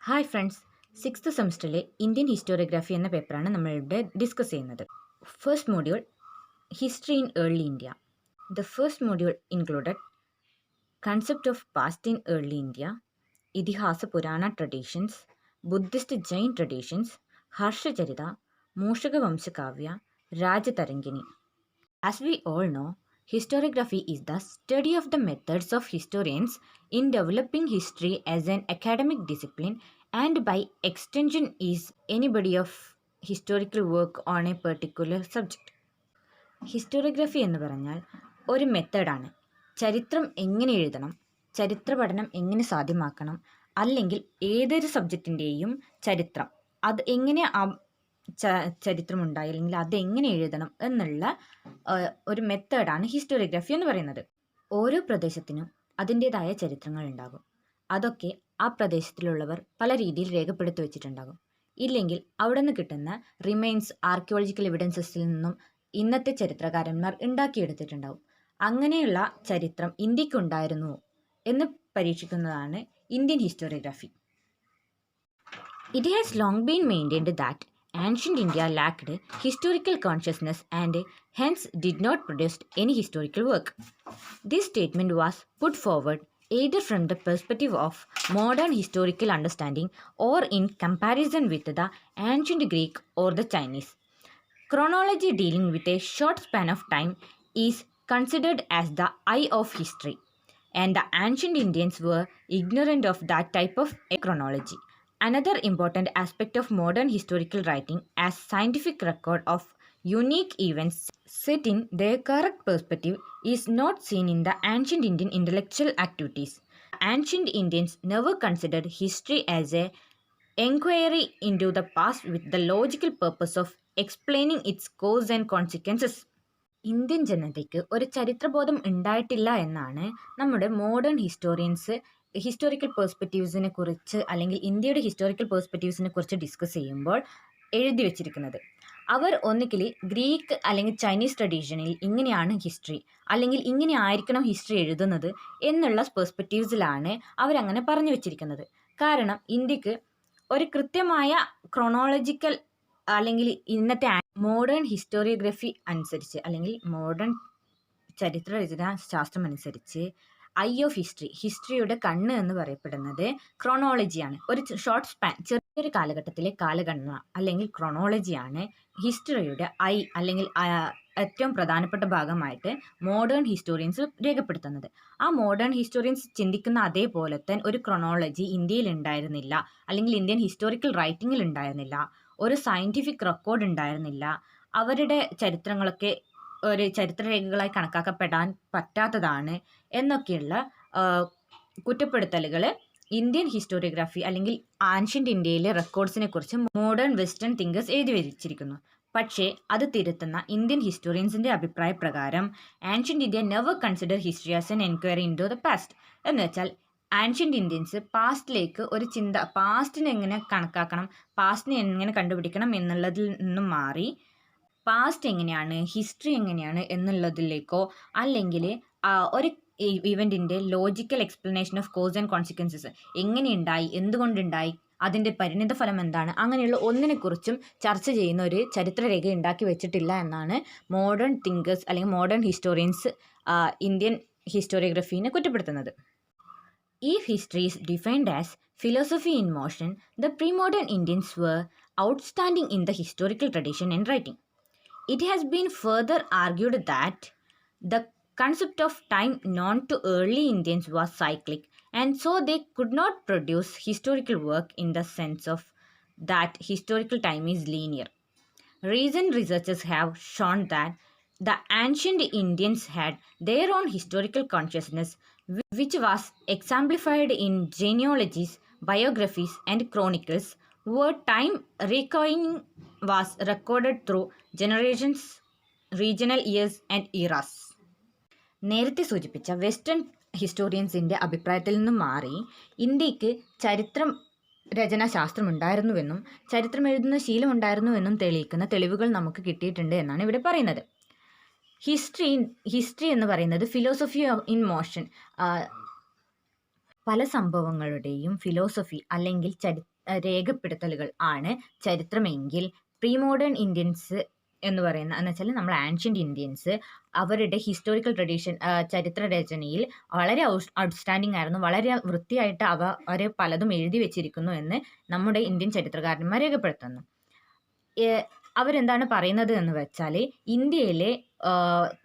Hi friends, sixth സെമിസ്റ്ററിലെ Indian historiography എന്ന പേപ്പറാണ് നമ്മളിവിടെ ഡിസ്കസ് ചെയ്യുന്നത്. First module history in early India. The first module included concept of past in early India, itihasa purana traditions, Buddhist Jain traditions, Harshacharita, Mushakavamsakavya, Rajatarangini. As we all know, historiography is the study of the methods of historians in developing history as an academic discipline and by extension is any body of historical work on a particular subject. Historiography എന്ന് പറഞ്ഞാൽ ഒരു മെത്തേഡാണ്. ചരിത്രം എങ്ങനെ എഴുതണം, ചരിത്ര പഠനം എങ്ങനെ സാധ്യമാക്കണം, അല്ലെങ്കിൽ ഏതൊരു സബ്ജക്റ്റിൻ്റെയും ചരിത്രം അത് എങ്ങനെ ചരിത്രമുണ്ടായി അല്ലെങ്കിൽ അതെങ്ങനെ എഴുതണം എന്നുള്ള ഒരു മെത്തേഡാണ് ഹിസ്റ്റോറിയോഗ്രഫി എന്ന് പറയുന്നത്. ഓരോ പ്രദേശത്തിനും അതിൻ്റേതായ ചരിത്രങ്ങൾ ഉണ്ടാകും. അതൊക്കെ ആ പ്രദേശത്തിലുള്ളവർ പല രീതിയിൽ രേഖപ്പെടുത്തി വെച്ചിട്ടുണ്ടാകും. ഇല്ലെങ്കിൽ അവിടെ നിന്ന് കിട്ടുന്ന റിമൈൻസ് ആർക്കിയോളജിക്കൽ എവിഡൻസസിൽ നിന്നും ഇന്നത്തെ ചരിത്രകാരന്മാർ ഉണ്ടാക്കിയെടുത്തിട്ടുണ്ടാകും. അങ്ങനെയുള്ള ചരിത്രം ഇന്ത്യക്കുണ്ടായിരുന്നുവോ എന്ന് പരീക്ഷിക്കുന്നതാണ് Indian historiography. It has long been maintained that ancient India lacked historical consciousness and hence did not produce any historical work. This statement was put forward either from the perspective of modern historical understanding or in comparison with the ancient Greek or the Chinese. Chronology dealing with a short span of time is considered as the eye of history, and the ancient Indians were ignorant of that type of a chronology. Another important aspect of modern historical writing as scientific record of unique events set in their correct perspective is not seen in the ancient Indian intellectual activities. Ancient Indians never considered history as a enquiry into the past with the logical purpose of explaining its cause and consequences. Indian ജനതയ്ക്ക് ഒരു ചരിത്രബോധം ഉണ്ടായിട്ടില്ല എന്നാണ് നമ്മുടെ modern historical പേഴ്സ്പെക്റ്റീവ്സിനെ കുറിച്ച് അല്ലെങ്കിൽ ഇന്ത്യയുടെ historical പേഴ്സ്പെക്റ്റീവ്സിനെ കുറിച്ച് discuss ചെയ്യുമ്പോൾ എഴുതി വെച്ചിരിക്കുന്നത്. അവർ ഒന്നുകിൽ ഗ്രീക്ക് അല്ലെങ്കിൽ ചൈനീസ് ട്രഡീഷനിൽ ഇങ്ങനെയാണ് ഹിസ്റ്ററി അല്ലെങ്കിൽ ഇങ്ങനെ ആയിരിക്കണം ഹിസ്റ്ററി എഴുതുന്നത് എന്നുള്ള പേഴ്സ്പെക്റ്റീവ്സിലാണ് അവരങ്ങനെ പറഞ്ഞു വെച്ചിരിക്കുന്നത്. കാരണം ഇന്ത്യക്ക് ഒരു കൃത്യമായ ക്രോണോളജിക്കൽ അല്ലെങ്കിൽ ഇന്നത്തെ മോഡേൺ ഹിസ്റ്റോറിയോഗ്രഫി അനുസരിച്ച് അല്ലെങ്കിൽ മോഡേൺ ചരിത്രരചനാ ശാസ്ത്രം അനുസരിച്ച് ഐ ഓഫ് ഹിസ്റ്ററിയുടെ കണ്ണ് എന്ന് പറയപ്പെടുന്നത് ക്രോണോളജിയാണ്. ഒരു ഷോർട്ട് സ്പാൻ ചെറിയൊരു കാലഘട്ടത്തിലെ കാലഗണന അല്ലെങ്കിൽ ക്രോണോളജിയാണ് ഹിസ്റ്ററിയുടെ ഐ അല്ലെങ്കിൽ ഏറ്റവും പ്രധാനപ്പെട്ട ഭാഗമായിട്ട് മോഡേൺ ഹിസ്റ്റോറിയൻസ് രേഖപ്പെടുത്തുന്നത്. ആ മോഡേൺ ഹിസ്റ്റോറിയൻസ് ചിന്തിക്കുന്ന അതേപോലെ തന്നെ ഒരു ക്രോണോളജി ഇന്ത്യയിൽ ഉണ്ടായിരുന്നില്ല, അല്ലെങ്കിൽ ഇന്ത്യൻ ഹിസ്റ്റോറിക്കൽ റൈറ്റിങ്ങിൽ ഉണ്ടായിരുന്നില്ല, ഒരു സയൻറ്റിഫിക് റെക്കോർഡ് ഉണ്ടായിരുന്നില്ല. അവരുടെ ചരിത്രങ്ങളൊക്കെ ഒരു ചരിത്രരേഖകളായി കണക്കാക്കപ്പെടാൻ പറ്റാത്തതാണ് എന്നൊക്കെയുള്ള കുറ്റപ്പെടുത്തലുകൾ ഇന്ത്യൻ ഹിസ്റ്റോറിയോഗ്രഫി അല്ലെങ്കിൽ ആൻഷ്യൻ്റ് ഇന്ത്യയിലെ റെക്കോർഡ്സിനെ കുറിച്ച് മോഡേൺ വെസ്റ്റേൺ തിങ്കേഴ്സ് എഴുതി വച്ചിരിക്കുന്നു. പക്ഷേ അത് തിരുത്തുന്ന ഇന്ത്യൻ ഹിസ്റ്റോറിയൻസിൻ്റെ അഭിപ്രായ പ്രകാരം ancient India never consider history as an enquiry into the past. എന്ന് വെച്ചാൽ ആൻഷ്യൻ്റ് ഇന്ത്യൻസ് പാസ്റ്റിലേക്ക് ഒരു ചിന്ത, പാസ്റ്റിനെ എങ്ങനെ കണക്കാക്കണം, പാസ്റ്റിനെ എങ്ങനെ കണ്ടുപിടിക്കണം എന്നുള്ളതിൽ നിന്നും മാറി പാസ്റ്റ് എങ്ങനെയാണ്, ഹിസ്റ്ററി എങ്ങനെയാണ് എന്നുള്ളതിലേക്കോ അല്ലെങ്കിൽ ഒരു ഇവൻറ്റിൻ്റെ logical explanation of cause and consequences എങ്ങനെയുണ്ടായി, എന്തുകൊണ്ടുണ്ടായി, അതിൻ്റെ പരിണിത ഫലം എന്താണ്, അങ്ങനെയുള്ള ഒന്നിനെക്കുറിച്ചും ചർച്ച ചെയ്യുന്ന ഒരു ചരിത്രരേഖ ഉണ്ടാക്കി വെച്ചിട്ടില്ല എന്നാണ് മോഡേൺ തിങ്കേഴ്സ് അല്ലെങ്കിൽ മോഡേൺ ഹിസ്റ്റോറിയൻസ് ഇന്ത്യൻ ഹിസ്റ്റോറിയോഗ്രഫീനെ കുറ്റപ്പെടുത്തുന്നത്. If history is defined as philosophy in motion, the pre-modern Indians were outstanding in the historical tradition and writing. It has been further argued that the concept of time known to early Indians was cyclic, and so they could not produce historical work in the sense of that historical time is linear. Recent researchers have shown that the ancient Indians had their own historical consciousness, which was exemplified in genealogies, biographies, and chronicles, where time reckoning was recorded through generations, regional years, and eras. നേരത്തെ സൂചിപ്പിച്ച western ഹിസ്റ്റോറിയൻസിൻ്റെ അഭിപ്രായത്തിൽ നിന്നും മാറി ഇന്ത്യക്ക് ചരിത്രം രചനാശാസ്ത്രം ഉണ്ടായിരുന്നുവെന്നും ചരിത്രം എഴുതുന്ന ശീലമുണ്ടായിരുന്നുവെന്നും തെളിയിക്കുന്ന തെളിവുകൾ നമുക്ക് കിട്ടിയിട്ടുണ്ട് എന്നാണ് ഇവിടെ പറയുന്നത്. ഹിസ്റ്ററി എന്ന് പറയുന്നത് ഫിലോസഫി ഇൻ മോഷൻ, പല സംഭവങ്ങളുടെയും ഫിലോസഫി അല്ലെങ്കിൽ രേഖപ്പെടുത്തലുകൾ ആണ് ചരിത്രമെങ്കിൽ പ്രീ മോഡേൺ ഇന്ത്യൻസ് എന്ന് വെച്ചാൽ നമ്മൾ ആൻഷ്യൻ്റ് ഇന്ത്യൻസ് അവരുടെ ഹിസ്റ്റോറിക്കൽ ട്രഡീഷൻ ചരിത്ര രചനയിൽ വളരെ ഔട്ട്സ്റ്റാൻഡിംഗ് ആയിരുന്നു, വളരെ വൃത്തിയായിട്ട് അവർ പലതും എഴുതി വെച്ചിരിക്കുന്നു എന്ന് നമ്മുടെ ഇന്ത്യൻ ചരിത്രകാരന്മാർ രേഖപ്പെടുത്തുന്നു. അവരെന്താണ് പറയുന്നത് എന്ന് വെച്ചാൽ ഇന്ത്യയിലെ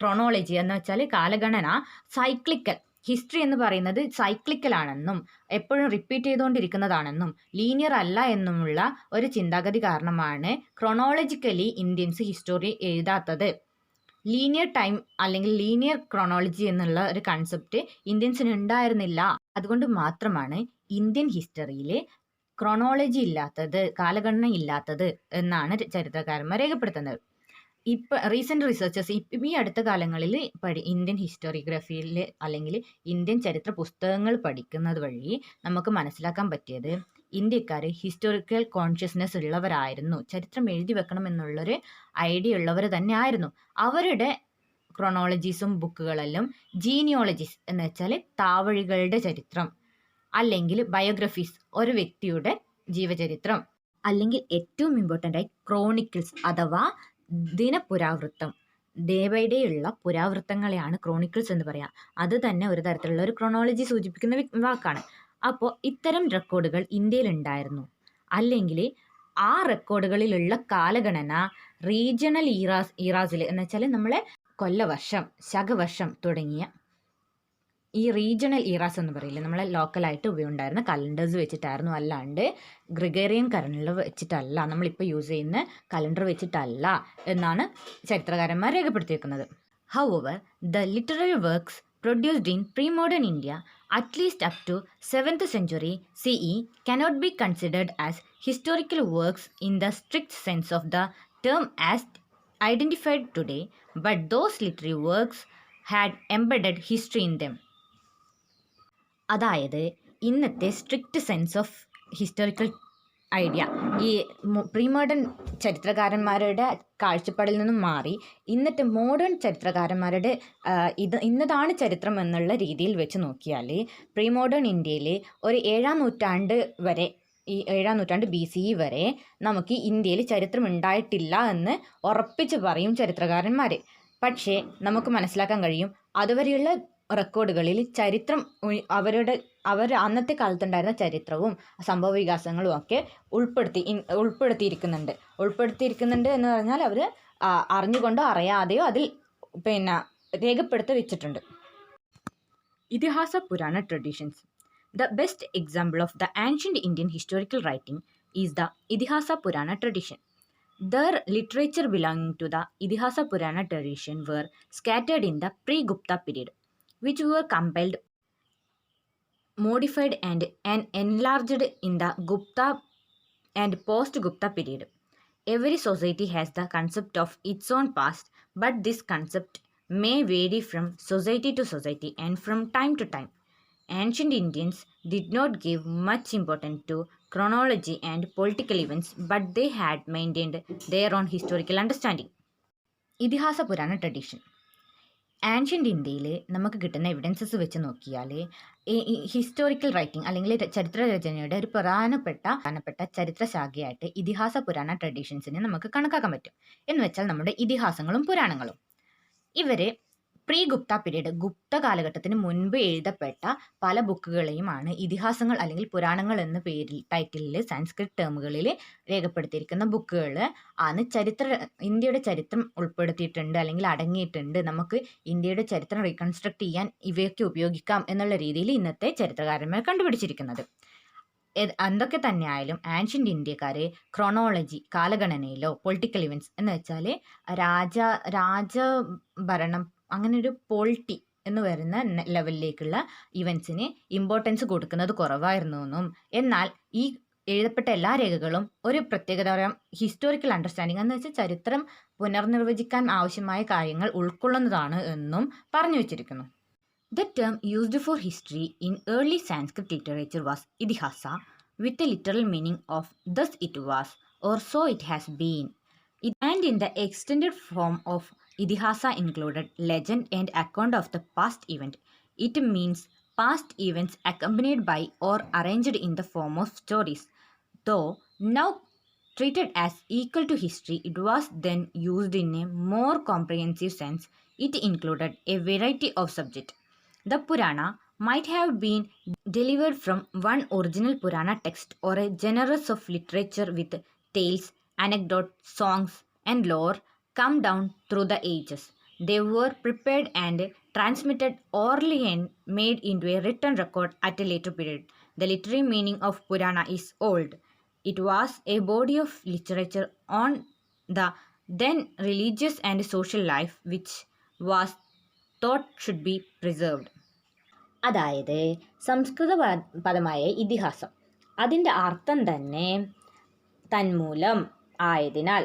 ക്രോണോളജി എന്ന് വെച്ചാൽ കാലഗണന സൈക്ലിക്കൽ, ഹിസ്റ്ററി എന്ന് പറയുന്നത് സൈക്ലിക്കൽ ആണെന്നും എപ്പോഴും റിപ്പീറ്റ് ചെയ്തുകൊണ്ടിരിക്കുന്നതാണെന്നും ലീനിയർ അല്ല എന്നുമുള്ള ഒരു ചിന്താഗതി കാരണമാണ് ക്രോണോളജിക്കലി ഇന്ത്യൻസ് ഹിസ്റ്ററി എഴുതാത്തത്. ലീനിയർ ടൈം അല്ലെങ്കിൽ ലീനിയർ ക്രോണോളജി എന്നുള്ള ഒരു കൺസെപ്റ്റ് ഇന്ത്യൻസിന് ഉണ്ടായിരുന്നില്ല. അതുകൊണ്ട് മാത്രമാണ് ഇന്ത്യൻ ഹിസ്റ്ററിയിൽ ക്രോണോളജി ഇല്ലാത്തത്, കാലഗണന ഇല്ലാത്തത് എന്നാണ് ചരിത്രകാരന്മാർ രേഖപ്പെടുത്തുന്നത്. ഇപ്പം റീസെൻറ്റ് റിസർച്ചേഴ്സ് ഈ അടുത്ത കാലങ്ങളിൽ ഇന്ത്യൻ ഹിസ്റ്റോറിയോഗ്രഫിയിൽ അല്ലെങ്കിൽ ഇന്ത്യൻ ചരിത്ര പുസ്തകങ്ങൾ പഠിക്കുന്നത് വഴി നമുക്ക് മനസ്സിലാക്കാൻ പറ്റിയത് ഇന്ത്യക്കാർ ഹിസ്റ്റോറിക്കൽ കോൺഷ്യസ്നെസ് ഉള്ളവരായിരുന്നു, ചരിത്രം എഴുതി വെക്കണം എന്നുള്ളൊരു ഐഡിയ ഉള്ളവർ തന്നെ ആയിരുന്നു. അവരുടെ ക്രോണോളജീസും ബുക്കുകളെല്ലാം ജീനിയോളജീസ് എന്ന് വെച്ചാൽ താവഴികളുടെ ചരിത്രം, അല്ലെങ്കിൽ ബയോഗ്രഫീസ് ഒരു വ്യക്തിയുടെ ജീവചരിത്രം, അല്ലെങ്കിൽ ഏറ്റവും ഇമ്പോർട്ടൻ്റ് ആയി ക്രോണിക്കിൾസ് അഥവാ ദിനപുരാവൃത്തം, ഡേ ബൈ ഡേ ഉള്ള പുരാവൃത്തങ്ങളെയാണ് ക്രോണിക്കിൾസ് എന്ന് പറയാം. അത് തന്നെ ഒരു തരത്തിലുള്ള ഒരു ക്രോണോളജി സൂചിപ്പിക്കുന്ന വാക്കാണ്. അപ്പോൾ ഇത്തരം റെക്കോർഡുകൾ ഇന്ത്യയിൽ ഉണ്ടായിരുന്നു. അല്ലെങ്കിൽ ആ റെക്കോർഡുകളിലുള്ള കാലഗണന റീജിയണൽ ഈറാസിൽ എന്ന് വെച്ചാൽ നമ്മളെ കൊല്ലവർഷം, ശകവർഷം തുടങ്ങിയ ഈ റീജിയണൽ ഈറാസ് എന്ന് പറയില്ലേ, നമ്മളെ ലോക്കലായിട്ട് ഉപയോഗമുണ്ടായിരുന്ന കലണ്ടേഴ്സ് വെച്ചിട്ടായിരുന്നു, അല്ലാണ്ട് ഗ്രിഗേറിയൻ കലണ്ടർ വെച്ചിട്ടല്ല, നമ്മളിപ്പോൾ യൂസ് ചെയ്യുന്ന കലണ്ടർ വെച്ചിട്ടല്ല എന്നാണ് ചരിത്രകാരന്മാർ രേഖപ്പെടുത്തിയിരിക്കുന്നത്. However the literary works produced in pre-modern India at least up to 7th century CE cannot be considered as historical works in the strict sense of the term as identified today, but those literary works had embedded history in them. അതായത് ഇന്നത്തെ strict sense of historical idea ഈ pre modern ചരിത്രകാരന്മാരുടെ കാഴ്ചപ്പാടിൽ നിന്നും മാറി ഇന്നത്തെ modern ചരിത്രകാരന്മാരുടെ ഇന്നതാണ് ചരിത്രം എന്നുള്ള രീതിയിൽ വെച്ച് നോക്കിയാൽ പ്രീ മോഡേൺ ഇന്ത്യയിൽ ഒരു 7ാം നൂറ്റാണ്ട് വരെ, ഈ 7ാം നൂറ്റാണ്ട് BCE വരെ നമുക്ക് ഇന്ത്യയിൽ ചരിത്രം ഉണ്ടായിട്ടില്ല എന്ന് ഉറപ്പിച്ച് പറയും ചരിത്രകാരന്മാർ. പക്ഷേ നമുക്ക് മനസ്സിലാക്കാൻ കഴിയും അതുവരെയുള്ള റെക്കോർഡുകളിൽ ചരിത്രം അവർ അന്നത്തെ കാലത്തുണ്ടായിരുന്ന ചരിത്രവും സംഭവ വികാസങ്ങളും ഒക്കെ ഉൾപ്പെടുത്തിയിരിക്കുന്നുണ്ട് എന്ന് പറഞ്ഞാൽ അവർ അറിഞ്ഞുകൊണ്ടോ അറിയാതെയോ അതിൽ രേഖപ്പെടുത്തി വെച്ചിട്ടുണ്ട്. ഇതിഹാസ purana traditions. The best example of the ancient Indian historical writing is the Idihasa Purana tradition. Their literature belonging to the Idihasa Purana tradition were scattered in the pre-Gupta period, which were compiled, modified and enlarged in the Gupta and post-Gupta period. Every society has the concept of its own past, but this concept may vary from society to society and from time to time. Ancient Indians did not give much importance to chronology and political events, but they had maintained their own historical understanding. ഇതിഹാസ പുരാണ tradition. Ancient ഇന്ത്യയിൽ നമുക്ക് കിട്ടുന്ന evidences വെച്ച് നോക്കിയാൽ ഈ historical writing അല്ലെങ്കിൽ ചരിത്രരചനയുടെ ഒരു പ്രധാനപ്പെട്ട ചരിത്രശാഖയായിട്ട് ഇതിഹാസ പുരാണ ട്രഡീഷൻസിനെ നമുക്ക് കണക്കാക്കാൻ പറ്റും. എന്ന് വെച്ചാൽ നമ്മുടെ ഇതിഹാസങ്ങളും പുരാണങ്ങളും ഇവർ പ്രീ ഗുപ്ത പീരീഡ്, ഗുപ്ത കാലഘട്ടത്തിന് മുൻപ് എഴുതപ്പെട്ട പല ബുക്കുകളെയുമാണ് ഇതിഹാസങ്ങൾ അല്ലെങ്കിൽ പുരാണങ്ങൾ എന്ന ടൈറ്റിലിൽ സാൻസ്ക്രിറ്റ് ടേമുകളിൽ രേഖപ്പെടുത്തിയിരിക്കുന്ന ബുക്കുകൾ ആണ്. ഇന്ത്യയുടെ ചരിത്രം ഉൾപ്പെടുത്തിയിട്ടുണ്ട് അല്ലെങ്കിൽ അടങ്ങിയിട്ടുണ്ട്, നമുക്ക് ഇന്ത്യയുടെ ചരിത്രം റീകൺസ്ട്രക്ട് ചെയ്യാൻ ഇവയൊക്കെ ഉപയോഗിക്കാം എന്നുള്ള രീതിയിൽ ഇന്നത്തെ ചരിത്രകാരന്മാർ കണ്ടുപിടിച്ചിരിക്കുന്നത്. എന്തൊക്കെ തന്നെയായാലും ആൻഷ്യൻ്റ് ഇന്ത്യക്കാർ ക്രോണോളജി, കാലഗണനയിലോ പൊളിറ്റിക്കൽ ഇവൻറ്റ്സ് എന്ന് വെച്ചാൽ രാജഭരണം, അങ്ങനെ ഒരു പോളിറ്റി എന്ന് വരുന്ന ലെവലിലേക്കുള്ള ഇവൻറ്റ്സിന് ഇമ്പോർട്ടൻസ് കൊടുക്കുന്നത് കുറവായിരുന്നു എന്നും, എന്നാൽ ഈ എഴുതപ്പെട്ട എല്ലാ രേഖകളും ഒരു പ്രത്യേകതരം ഹിസ്റ്റോറിക്കൽ അണ്ടർസ്റ്റാൻഡിങ് എന്ന് വെച്ചാൽ ചരിത്രം പുനർനിർവചിക്കാൻ ആവശ്യമായ കാര്യങ്ങൾ ഉൾക്കൊള്ളുന്നതാണ് എന്നും പറഞ്ഞു വച്ചിരിക്കുന്നു. The term used for history in early Sanskrit literature was Idihasa, with a literal meaning of thus it was or so it has been. And in the extended form of Idihasa included legend and account of the past event. It means past events accompanied by or arranged in the form of stories, Though now treated as equal to history, it was then used in a more comprehensive sense. It included a variety of subjects. The Purana might have been delivered from one original Purana text or a genus of literature with tales, anecdotes, songs, and lore come down through the ages. They were prepared and transmitted orally and made into a written record at a later period. The literary meaning of Purana is old. It was a body of literature on the then religious and social life which was thought should be preserved. അതായത് സംസ്കൃത പദമായ ഇതിഹാസം അതിൻ്റെ അർത്ഥം തന്നെ തന്മൂലം ആയതിനാൽ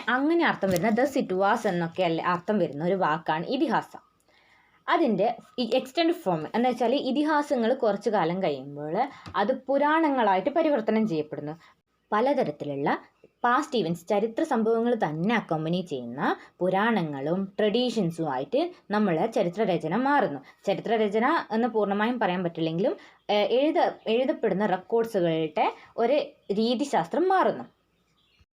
അങ്ങനെ അർത്ഥം വരുന്ന ദസ് ഇറ്റ് വാസ് എന്നൊക്കെ അല്ലേ അർത്ഥം വരുന്ന ഒരു വാക്കാണ് ഇതിഹാസം. അതിൻ്റെ എക്സ്റ്റൻഡ് ഫോം എന്ന് വെച്ചാൽ ഇതിഹാസങ്ങൾ കുറച്ചു കാലം കഴിയുമ്പോൾ അത് പുരാണങ്ങളായിട്ട് പരിവർത്തനം ചെയ്യപ്പെടുന്നു. പലതരത്തിലുള്ള പാസ്റ്റ് ഈവൻറ്റ്സ് ചരിത്ര സംഭവങ്ങൾ തന്നെ അക്കോമ്പനി ചെയ്യുന്ന പുരാണങ്ങളും ട്രഡീഷൻസുമായിട്ട് നമ്മളെ ചരിത്രരചന മാറുന്നു. ചരിത്രരചന എന്ന് പൂർണ്ണമായും പറയാൻ പറ്റില്ലെങ്കിലും എഴുതപ്പെടുന്ന റെക്കോർഡ്സുകളുടെ ഒരു രീതിശാസ്ത്രം മാറുന്നു.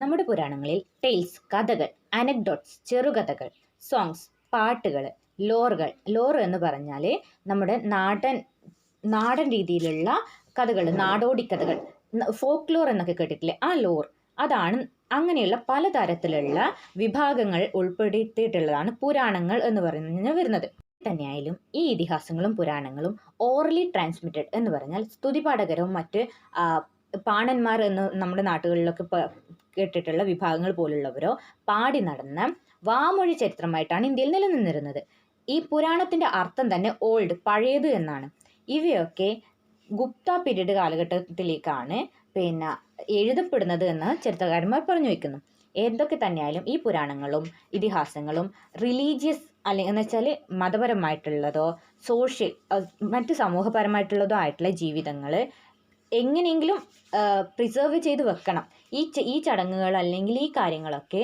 നമ്മുടെ പുരാണങ്ങളിൽ ടെയിൽസ്, കഥകൾ, അനക്ഡോട്ട്സ്, ചെറുകഥകൾ, സോങ്സ്, പാട്ടുകൾ, ലോർ എന്ന് പറഞ്ഞാൽ നമ്മുടെ നാടൻ രീതിയിലുള്ള കഥകൾ, നാടോടി കഥകൾ, ഫോക്ലോർ എന്നൊക്കെ കേട്ടിട്ടില്ലേ, ആ ലോർ, അതാണ്. അങ്ങനെയുള്ള പലതരത്തിലുള്ള വിഭാഗങ്ങൾ ഉൾപ്പെടുത്തിയിട്ടുള്ളതാണ് പുരാണങ്ങൾ എന്ന് പറയുന്നത് വരുന്നത്. തന്നെയായാലും ഈ ഇതിഹാസങ്ങളും പുരാണങ്ങളും ഓറലി ട്രാൻസ്മിറ്റഡ് എന്ന് പറഞ്ഞാൽ സ്തുതിപാഠകരും മറ്റ് പാണന്മാർ എന്ന് നമ്മുടെ നാട്ടുകളിലൊക്കെ കേട്ടിട്ടുള്ള വിഭാഗങ്ങൾ പോലുള്ളവരോ പാടി നടന്ന വാമൊഴി ചരിത്രമായിട്ടാണ് ഇന്ത്യയിൽ നിലനിന്നിരുന്നത്. ഈ പുരാണത്തിൻ്റെ അർത്ഥം തന്നെ ഓൾഡ്, പഴയത് എന്നാണ്. ഇവയൊക്കെ ഗുപ്ത പീരീഡ് കാലഘട്ടത്തിലേക്കാണ് എഴുതപ്പെടുന്നത് എന്ന് ചരിത്രകാരന്മാർ പറഞ്ഞു വയ്ക്കുന്നു. എന്തൊക്കെ തന്നെയായാലും ഈ പുരാണങ്ങളും ഇതിഹാസങ്ങളും റിലീജിയസ് എന്ന് വെച്ചാൽ മതപരമായിട്ടുള്ളതോ സോഷ്യൽ മറ്റ് സമൂഹപരമായിട്ടുള്ളതോ ആയിട്ടുള്ള ജീവിതങ്ങൾ എങ്ങനെയെങ്കിലും പ്രിസർവ് ചെയ്ത് വെക്കണം. ഈ ചടങ്ങുകൾ അല്ലെങ്കിൽ ഈ കാര്യങ്ങളൊക്കെ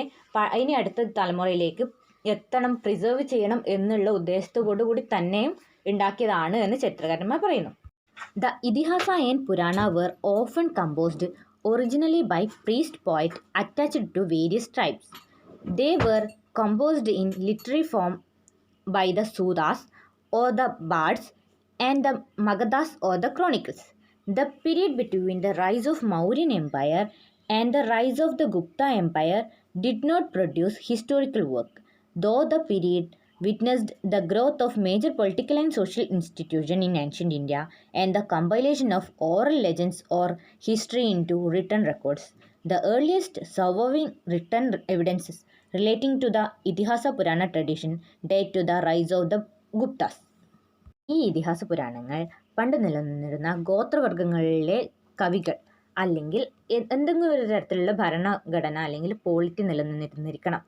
ഇനി അടുത്ത തലമുറയിലേക്ക് എത്തണം, പ്രിസർവ് ചെയ്യണം എന്നുള്ള ഉദ്ദേശത്തോടു കൂടി തന്നെയും ഉണ്ടാക്കിയതാണ് എന്ന് ചരിത്രകാരന്മാർ പറയുന്നു. The Idihasa and Purana were often composed originally by priest poet attached to various tribes. They were composed in literary form by the Sudas or the bards and the Magadhas or the chronicles. The period between the rise of Mauryan Empire and the rise of the Gupta Empire did not produce historical work, though the period witnessed the growth of major political and social institutions in ancient India and the compilation of oral legends or history into written records. The earliest surviving written evidences relating to the Itihasa Purana tradition date to the rise of the Guptas. ഈ ഇതിഹാസ പുരാണങ്ങൾ പണ്ട് നിലനിന്നിരുന്ന ഗോത്രവർഗങ്ങളിലെ കവികൾ അല്ലെങ്കിൽ എന്തെങ്കിലും ഒരു തരത്തിലുള്ള ഭരണഘടന അല്ലെങ്കിൽ പോളിറ്റി നിലനിന്നിരുന്നിരിക്കണം.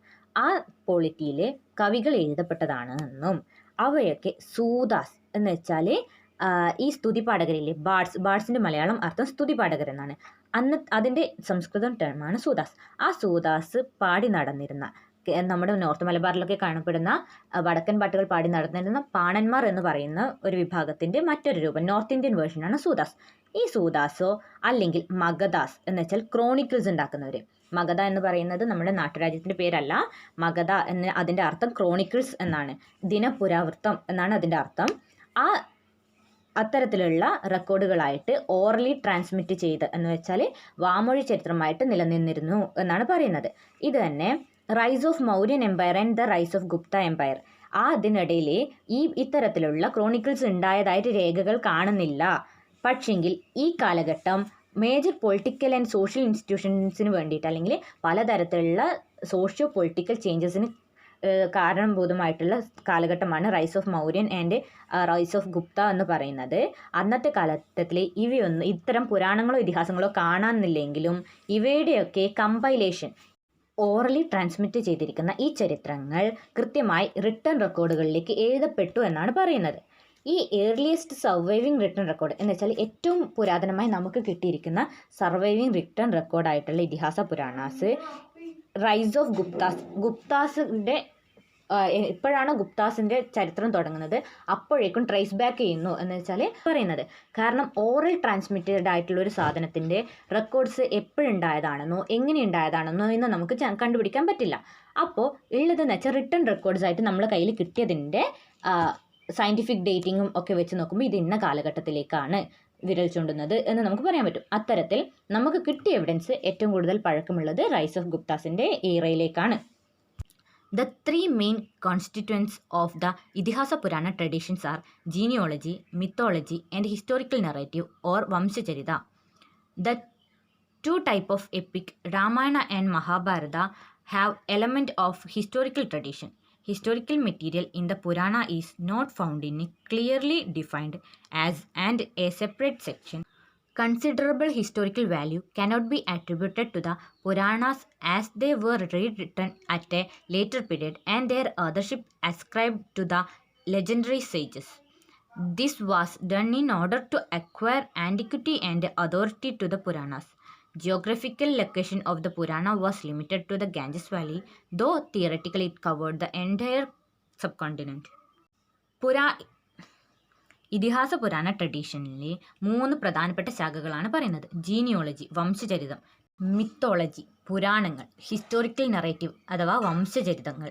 ആ പോളിറ്റിയിലെ കവികൾ എഴുതപ്പെട്ടതാണെന്നും അവയൊക്കെ സൂദാസ് എന്ന് വെച്ചാൽ ഈ സ്തുതിപാഠകരില്ലേ, ബാഡ്സിൻ്റെ മലയാളം അർത്ഥം സ്തുതിപാഠകർ എന്നാണ്. അതിൻ്റെ സംസ്കൃതം ടേമാണ് സൂദാസ്. ആ സൂദാസ് പാടി നടന്നിരുന്ന നമ്മുടെ നോർത്ത് മലബാറിലൊക്കെ കാണപ്പെടുന്ന വടക്കൻ പാട്ടുകൾ പാടി നടന്നിരുന്ന പാണന്മാർ എന്ന് പറയുന്ന ഒരു വിഭാഗത്തിൻ്റെ മറ്റൊരു രൂപം, നോർത്ത് ഇന്ത്യൻ വേർഷനാണ് സൂദാസ്. ഈ സൂദാസോ അല്ലെങ്കിൽ മഗധാസ് എന്ന് വെച്ചാൽ ക്രോണിക്കിൾസ് ഉണ്ടാക്കുന്നവർ. മഗധ എന്ന് പറയുന്നത് നമ്മുടെ നാട്ടുരാജ്യത്തിൻ്റെ പേരല്ല. മഗധ എന്ന് അതിൻ്റെ അർത്ഥം ക്രോണിക്കിൾസ് എന്നാണ്, ദിനപുരാവൃത്തം എന്നാണ് അതിൻ്റെ അർത്ഥം. അത്തരത്തിലുള്ള റെക്കോർഡുകളായിട്ട് ഓറലി ട്രാൻസ്മിറ്റ് ചെയ്ത് എന്ന് വെച്ചാൽ വാമൊഴി ചരിത്രമായിട്ട് നിലനിന്നിരുന്നു എന്നാണ് പറയുന്നത്. ഇത് തന്നെ rise of Mauryan empire and the rise of Gupta empire, അതിനിടയിൽ ഇത്തരത്തിലുള്ള ക്രോണിക്കിൾസ് ഉണ്ടായതായിട്ട് രേഖകൾ കാണുന്നില്ല. പക്ഷെങ്കിൽ ഈ കാലഘട്ടം മേജർ പൊളിറ്റിക്കൽ ആൻഡ് സോഷ്യൽ ഇൻസ്റ്റിറ്റ്യൂഷൻസിന് വേണ്ടിയിട്ട് അല്ലെങ്കിൽ പലതരത്തിലുള്ള സോഷ്യോ പൊളിറ്റിക്കൽ ചേഞ്ചസിന് കാരണഭൂതമായിട്ടുള്ള കാലഘട്ടമാണ് rise of Mauryan and rise of Gupta എന്ന് പറയുന്നത്. അന്നത്തെ കാലഘട്ടത്തിൽ ഇത്തരം പുരാണങ്ങളോ ഇതിഹാസങ്ങളോ കാണാനില്ലെങ്കിലും ഇവയുടെയൊക്കെ കമ്പൈലേഷൻ ഓറലി ട്രാൻസ്മിറ്റ് ചെയ്തിരിക്കുന്ന ഈ ചരിത്രങ്ങൾ കൃത്യമായി റിട്ടൺ റെക്കോർഡുകളിലേക്ക് എഴുതപ്പെട്ടു എന്നാണ് പറയുന്നത്. ഈ ഏർലിയസ്റ്റ് സർവൈവിങ് റിട്ടൺ റെക്കോർഡ് എന്ന് വെച്ചാൽ ഏറ്റവും പുരാതനമായി നമുക്ക് കിട്ടിയിരിക്കുന്ന സർവൈവിങ് റിട്ടൺ റെക്കോർഡായിട്ടുള്ള ഇതിഹാസ പുരാണാസ് റൈസ് ഓഫ് ഗുപ്താസിൻ്റെ എപ്പോഴാണോ ഗുപ്താസിൻ്റെ ചരിത്രം തുടങ്ങുന്നത് അപ്പോഴേക്കും ട്രേസ് ബാക്ക് ചെയ്യുന്നു എന്ന് വെച്ചാൽ പറയുന്നത്. കാരണം ഓറൽ ട്രാൻസ്മിറ്റഡ് ആയിട്ടുള്ള ഒരു സാധനത്തിൻ്റെ റെക്കോർഡ്സ് എപ്പോഴുണ്ടായതാണെന്നോ എങ്ങനെ ഉണ്ടായതാണെന്നോ എന്ന് നമുക്ക് കണ്ടുപിടിക്കാൻ പറ്റില്ല. അപ്പോൾ ഉള്ളതെന്ന് വെച്ചാൽ റിട്ടേൺ റെക്കോർഡ്സ് ആയിട്ട് നമ്മളെ കയ്യിൽ കിട്ടിയതിൻ്റെ സയൻറ്റിഫിക് ഡേറ്റിങ്ങും ഒക്കെ വെച്ച് നോക്കുമ്പോൾ ഇത് ഇന്ന കാലഘട്ടത്തിലേക്കാണ് വിരൽ ചൂണ്ടുന്നത് എന്ന് നമുക്ക് പറയാൻ പറ്റും. അത്തരത്തിൽ നമുക്ക് കിട്ടിയ എവിഡൻസ് ഏറ്റവും കൂടുതൽ പഴക്കമുള്ളത് റൈസ് ഓഫ് ഗുപ്താസിൻ്റെ ഏറയിലേക്കാണ്. The three main constituents of the Idihasa Purana traditions are genealogy, mythology, and historical narrative or Vamsacharita. The two types of epic, Ramayana and Mahabharata, have element of historical tradition. Historical material in the Purana is not found in a clearly defined as and a separate section. Considerable historical value cannot be attributed to the Puranas as they were rewritten at a later period and their authorship ascribed to the legendary sages. This was done in order to acquire antiquity and authority to the Puranas. Geographical location of the Purana was limited to the Ganges Valley, though theoretically it covered the entire subcontinent. ഇതിഹാസ പുരാണ ട്രഡീഷനിലെ 3 പ്രധാനപ്പെട്ട ശാഖകളാണ് പറയുന്നത്. Genealogy വംശചരിതം, mythology പുരാണങ്ങൾ, historical narrative അഥവാ വംശചരിതങ്ങൾ.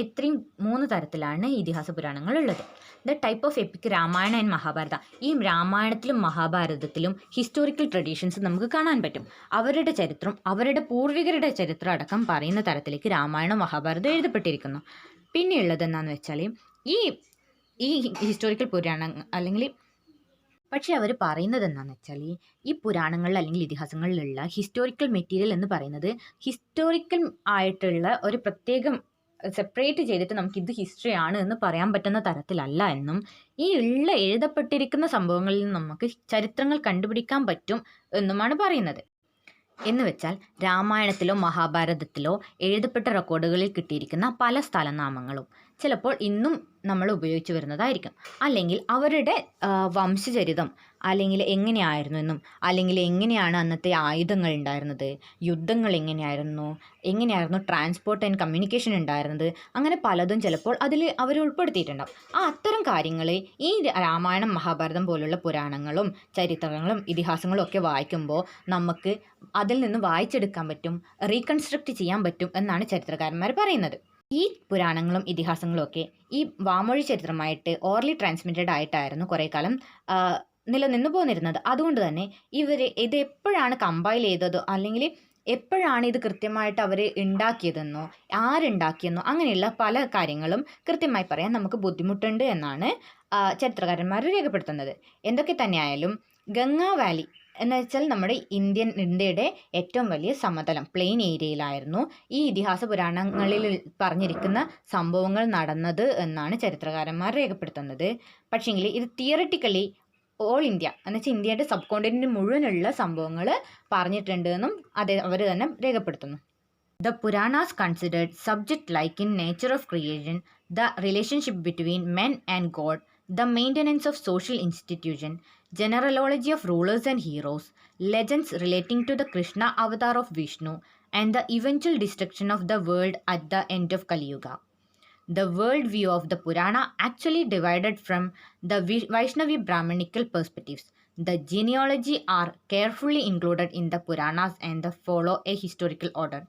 ഇത്രയും 3 തരത്തിലാണ് ഇതിഹാസ പുരാണങ്ങൾ ഉള്ളത്. The type of EPIC Ramayana and Mahabharata. ഈ രാമായണത്തിലും മഹാഭാരതത്തിലും ഹിസ്റ്റോറിക്കൽ ട്രഡീഷൻസ് നമുക്ക് കാണാൻ പറ്റും. അവരുടെ ചരിത്രം, അവരുടെ പൂർവികരുടെ ചരിത്രം അടക്കം പറയുന്ന തരത്തിലേക്ക് രാമായണം മഹാഭാരതം എഴുതപ്പെട്ടിരിക്കുന്നു. പിന്നെയുള്ളത് എന്താണെന്ന് വെച്ചാൽ ഈ ഹിസ്റ്റോറിക്കൽ പുരാണങ്ങൾ അല്ലെങ്കിൽ പക്ഷേ അവർ പറയുന്നത് എന്താണെന്ന് വെച്ചാൽ ഈ പുരാണങ്ങളിൽ അല്ലെങ്കിൽ ഇതിഹാസങ്ങളിലുള്ള ഹിസ്റ്റോറിക്കൽ മെറ്റീരിയൽ എന്ന് പറയുന്നത് ഹിസ്റ്റോറിക്കൽ ആയിട്ടുള്ള ഒരു പ്രത്യേകം സെപ്പറേറ്റ് ചെയ്തിട്ട് നമുക്കിത് ഹിസ്റ്ററി ആണ് എന്ന് പറയാൻ പറ്റുന്ന തരത്തിലല്ല എന്നും ഈ എഴുതപ്പെട്ടിരിക്കുന്ന സംഭവങ്ങളിൽ നിന്ന് നമുക്ക് ചരിത്രങ്ങൾ കണ്ടുപിടിക്കാൻ പറ്റും എന്നുമാണ് പറയുന്നത്. എന്ന് വെച്ചാൽ രാമായണത്തിലോ മഹാഭാരതത്തിലോ എഴുതപ്പെട്ട റെക്കോർഡുകളിൽ കിട്ടിയിരിക്കുന്ന പല സ്ഥലനാമങ്ങളും ചിലപ്പോൾ ഇന്നും നമ്മൾ ഉപയോഗിച്ച് വരുന്നതായിരിക്കും. അല്ലെങ്കിൽ അവരുടെ വംശചരിതം അല്ലെങ്കിൽ എങ്ങനെയായിരുന്നു എന്നും അല്ലെങ്കിൽ എങ്ങനെയാണ് അന്നത്തെ ആയുധങ്ങൾ ഉണ്ടായിരുന്നത്, യുദ്ധങ്ങൾ എങ്ങനെയായിരുന്നു ട്രാൻസ്പോർട്ട് ആൻഡ് കമ്മ്യൂണിക്കേഷൻ ഉണ്ടായിരുന്നത്, അങ്ങനെ പലതും ചിലപ്പോൾ അതിൽ അവർ ഉൾപ്പെടുത്തിയിട്ടുണ്ടാവും. അത്തരം കാര്യങ്ങൾ ഈ രാമായണം മഹാഭാരതം പോലുള്ള പുരാണങ്ങളും ചരിത്രങ്ങളും ഇതിഹാസങ്ങളും ഒക്കെ വായിക്കുമ്പോൾ നമുക്ക് അതിൽ നിന്ന് വായിച്ചെടുക്കാൻ പറ്റും, റീകൺസ്ട്രക്റ്റ് ചെയ്യാൻ പറ്റും എന്നാണ് ചരിത്രകാരന്മാർ പറയുന്നത്. ഈ പുരാണങ്ങളും ഇതിഹാസങ്ങളും ഒക്കെ ഈ വാമൊഴി ചരിത്രമായിട്ട് ഓർലി ട്രാൻസ്മിറ്റഡ് ആയിട്ടായിരുന്നു കുറേ കാലം നിലനിന്ന് പോന്നിരുന്നത്. അതുകൊണ്ട് തന്നെ ഇത് എപ്പോഴാണ് കമ്പൈൽ ചെയ്തതോ അല്ലെങ്കിൽ എപ്പോഴാണ് ഇത് കൃത്യമായിട്ട് അവർ ഉണ്ടാക്കിയതെന്നോ ആരുണ്ടാക്കിയെന്നോ അങ്ങനെയുള്ള പല കാര്യങ്ങളും കൃത്യമായി പറയാൻ നമുക്ക് ബുദ്ധിമുട്ടുണ്ട് എന്നാണ് ചരിത്രകാരന്മാർ രേഖപ്പെടുത്തുന്നത്. എന്തൊക്കെ തന്നെയായാലും ഗംഗാ വാലി എന്ന് വെച്ചാൽ നമ്മുടെ ഇന്ത്യയുടെ ഏറ്റവും വലിയ സമതലം പ്ലെയിൻ ഏരിയയിലായിരുന്നു ഈ ഇതിഹാസ പുരാണങ്ങളിൽ പറഞ്ഞിരിക്കുന്ന സംഭവങ്ങൾ നടന്നത് എന്നാണ് ചരിത്രകാരന്മാർ രേഖപ്പെടുത്തുന്നത്. പക്ഷേങ്കിൽ ഇത് തിയറിറ്റിക്കലി ഓൾ ഇന്ത്യ എന്ന് വെച്ചാൽ ഇന്ത്യയുടെ സബ് കോണ്ടിനെൻ്റ് മുഴുവനുള്ള സംഭവങ്ങൾ പറഞ്ഞിട്ടുണ്ട് എന്നും അവർ തന്നെ രേഖപ്പെടുത്തുന്നു. The Puranas considered subject like in nature of creation, the relationship between men and God, the maintenance of social institution, genealogy of rulers and heroes, legends relating to the Krishna avatar of Vishnu, and the eventual destruction of the world at the end of Kali Yuga. The world view of the Purana actually divided from the Vaishnavi Brahmanical perspectives. The genealogy are carefully included in the Puranas and follow a historical order.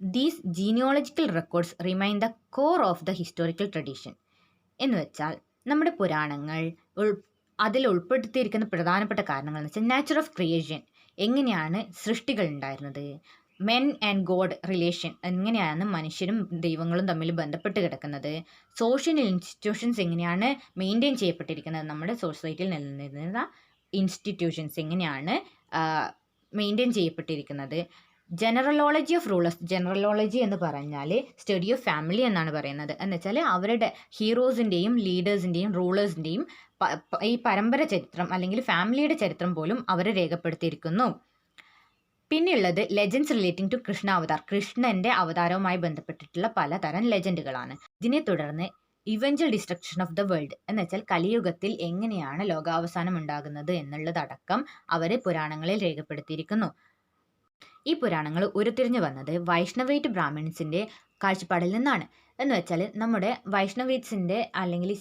These genealogical records remain the core of the historical tradition. എന്ന് വെച്ചാൽ നമ്മുടെ പുരാണങ്ങൾ അതിൽ ഉൾപ്പെടുത്തിയിരിക്കുന്ന പ്രധാനപ്പെട്ട കാരണങ്ങൾ എന്ന് വെച്ചാൽ nature of creation, എങ്ങനെയാണ് സൃഷ്ടികൾ ഉണ്ടായിരുന്നത്, മെൻ ആൻഡ് ഗോഡ് റിലേഷൻ, എങ്ങനെയാണ് മനുഷ്യരും ദൈവങ്ങളും തമ്മിൽ ബന്ധപ്പെട്ട് കിടക്കുന്നത്, സോഷ്യൽ ഇൻസ്റ്റിറ്റ്യൂഷൻസ് എങ്ങനെയാണ് മെയിൻറ്റെയിൻ ചെയ്യപ്പെട്ടിരിക്കുന്നത്, നമ്മുടെ സൊസൈറ്റിയിൽ നിലനിന്നിരുന്ന ഇൻസ്റ്റിറ്റ്യൂഷൻസ് എങ്ങനെയാണ് മെയിൻറ്റെയിൻ ചെയ്യപ്പെട്ടിരിക്കുന്നത്, ജനറലോളജി ഓഫ് റൂളേഴ്സ്. ജനറലോളജി എന്ന് പറഞ്ഞാൽ സ്റ്റഡി ഓഫ് ഫാമിലി എന്നാണ് പറയുന്നത്. എന്ന് വെച്ചാൽ അവരുടെ ഹീറോസിൻ്റെയും ലീഡേഴ്സിൻ്റെയും റൂളേഴ്സിൻ്റെയും ഈ പരമ്പര ചരിത്രം അല്ലെങ്കിൽ ഫാമിലിയുടെ ചരിത്രം പോലും അവർ രേഖപ്പെടുത്തിയിരിക്കുന്നു. പിന്നെയുള്ളത് ലെജൻഡ്സ് റിലേറ്റിംഗ് ടു കൃഷ്ണ അവതാർ. കൃഷ്ണൻ്റെ അവതാരവുമായി ബന്ധപ്പെട്ടിട്ടുള്ള പലതരം ലെജൻഡുകളാണ്. ഇതിനെ തുടർന്ന് eventual destruction of the world എന്ന് വെച്ചാൽ കലിയുഗത്തിൽ എങ്ങനെയാണ് ലോകാവസാനം ഉണ്ടാകുന്നത് എന്നുള്ളതടക്കം അവർ പുരാണങ്ങളിൽ രേഖപ്പെടുത്തിയിരിക്കുന്നു. ഈ പുരാണങ്ങൾ ഉരുത്തിരിഞ്ഞു വന്നത് വൈഷ്ണവൈറ്റ് ബ്രാഹ്മിൺസിൻ്റെ കാഴ്ചപ്പാടിൽ നിന്നാണ്. എന്ന് വെച്ചാൽ നമ്മുടെ വൈഷ്ണവൈറ്റ്സിൻ്റെ അല്ലെങ്കിൽ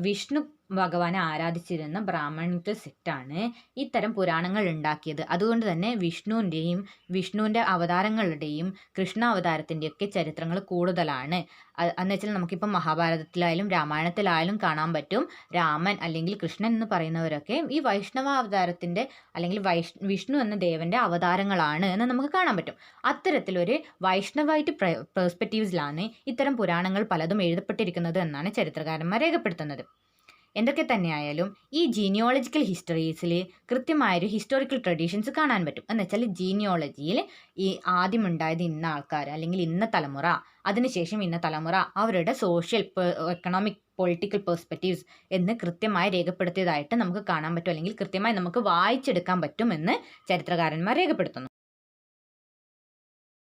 വിഷ്ണു ഭഗവാനെ ആരാധിച്ചിരുന്ന ബ്രാഹ്മണിക് സെക്റ്റാണ് ഇത്തരം പുരാണങ്ങൾ ഉണ്ടാക്കിയത്. അതുകൊണ്ട് തന്നെ വിഷ്ണുവിൻ്റെ അവതാരങ്ങളുടെയും കൃഷ്ണ അവതാരത്തിൻ്റെയൊക്കെ ചരിത്രങ്ങൾ കൂടുതലാണ്. എന്ന് വെച്ചാൽ നമുക്കിപ്പം മഹാഭാരതത്തിലായാലും രാമായണത്തിലായാലും കാണാൻ പറ്റും. രാമൻ അല്ലെങ്കിൽ കൃഷ്ണൻ എന്ന് പറയുന്നവരൊക്കെ ഈ വൈഷ്ണവ അവതാരത്തിൻ്റെ അല്ലെങ്കിൽ വിഷ്ണു എന്ന ദേവൻ്റെ അവതാരങ്ങളാണ് എന്ന് നമുക്ക് കാണാൻ പറ്റും. അത്തരത്തിലൊരു വൈഷ്ണവായിട്ട് പേഴ്സ്പെക്റ്റീവ്സിലാണ് ഇത്തരം പുരാണങ്ങൾ പലതും എഴുതപ്പെട്ടിരിക്കുന്നത് എന്നാണ് ചരിത്രകാരന്മാർ രേഖപ്പെടുത്തുന്നത്. എന്തൊക്കെ തന്നെയായാലും ഈ ജീനിയോളജിക്കൽ ഹിസ്റ്ററീസിൽ കൃത്യമായൊരു ഹിസ്റ്റോറിക്കൽ ട്രഡീഷൻസ് കാണാൻ പറ്റും. എന്ന് വെച്ചാൽ ജീനിയോളജിയിൽ ഈ ആദ്യം ഉണ്ടായത് ഇന്ന ആൾക്കാർ അല്ലെങ്കിൽ ഇന്ന തലമുറ, അതിനുശേഷം ഇന്ന തലമുറ, അവരുടെ സോഷ്യൽ എക്കണോമിക് പൊളിറ്റിക്കൽ പെർസ്പെക്റ്റീവ്സ് എന്ന് കൃത്യമായി രേഖപ്പെടുത്തിയതായിട്ട് നമുക്ക് കാണാൻ പറ്റും, അല്ലെങ്കിൽ കൃത്യമായി നമുക്ക് വായിച്ചെടുക്കാൻ പറ്റുമെന്ന് ചരിത്രകാരന്മാർ രേഖപ്പെടുത്തുന്നു.